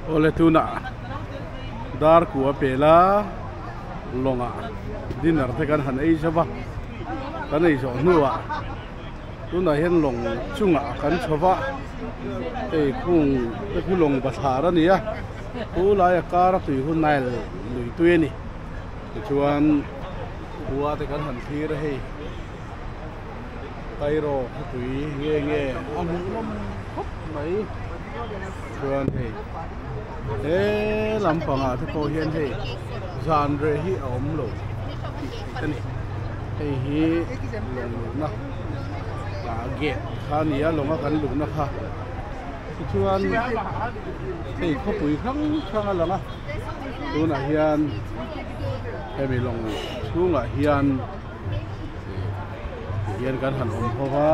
ole tuna dar kuwa pela longa dinner te kan han ei saba kan ei so nuwa tuna hen long chunga kan chowa ei khung te khulong bathara nia ula ya kara tui hun nail lui tueni chuan kuwa te kan han thir hei kairo tui nge amung lom khop mai chuan hei lampanga te ko hian hei zan re hi om lo ani hei hi long na ka ge khania longa kan lu na kha chuan hei kho pui khang alanga tuna hian hemi long chunga hian kan han om hoa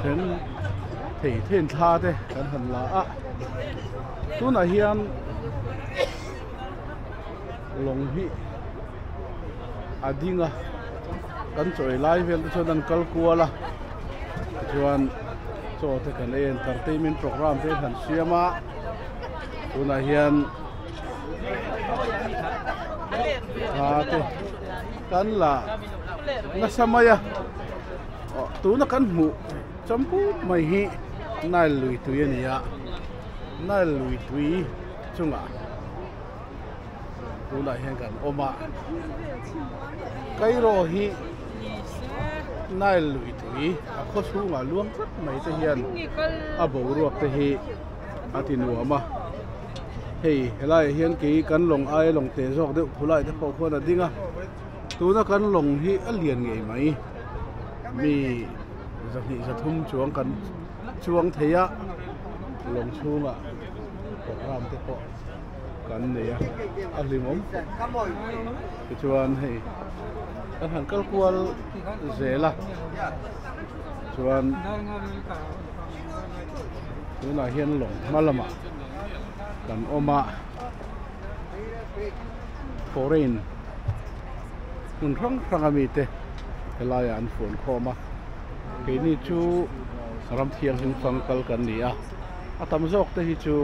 then thei then tha te kan han la a tuna hian long hi adinga kan choi lai vel chu dan kal kuala chuan cho te kan entertainment program te han siama tuna hian ha te kan la na samaya tuna kan mu champu mai hi nai lui tu ya nai lui tui chunga tuna hian kan oma kairo hi nai lui tui a kho chunga luang khat mai te hian a bo ruak te hi atinu ama hei helai hian ki kan long ai long te jok de phulai te pho khona dinga tuna kan long hi a lian ngei mai mi zahi zathum chuang kan chuang theya long chunga program te pho kan neya a limom ke chuan hei kan han kal kwal zela chuan tuna hian long malama kan oma foreign mun rang ami te helai an phone khoma ke ni chu ram thiang hing fang kal kan ni a atam jok te hi chu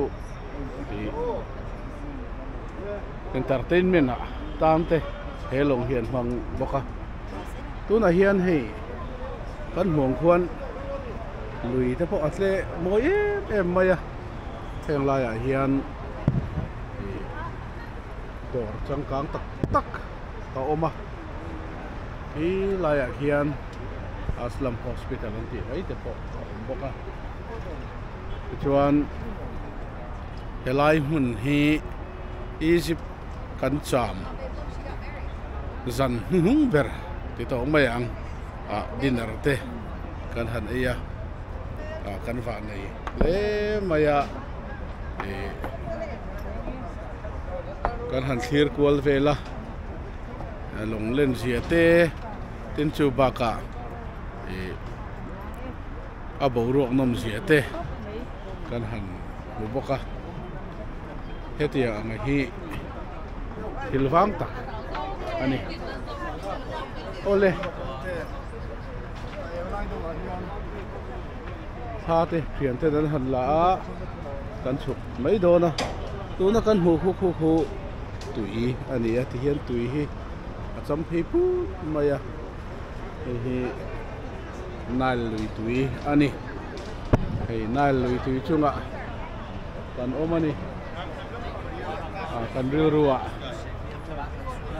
entertainment a tam te helong hian hmang boka tuna hian hei kan hmong khuan lui te pho atle moi em maya theng lai a hian dor changkang tak ka oma hi lai a hian Aslam Hospital an ti ai te pho boka chuan helai hun hi Egypt kan cham zan hung ber ti to mai ang dinner te kan han eya kan va nei le maya kan han thir kwal vela long len zia te tin chu baka a bo ruak nom zia te kan han bu boka hetia ang hi hilwang tak ani ole thate phian te dan han la kan chuk mai do na tuna kan hu tui ani a ti hian tui hi a cham phei pu maya hi nal lui tui ani hei nal lui tui chunga kan omani kan ruwa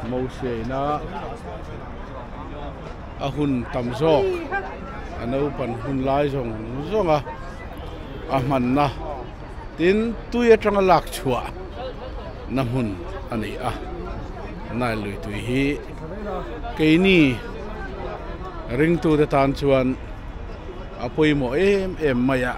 mo se na a hun tam jok anau pan hun lai zonga a man na tin tuya tanga lak chua na hun ani a nai lui tui hi keini ring tu de tan chuan apoi mo em maya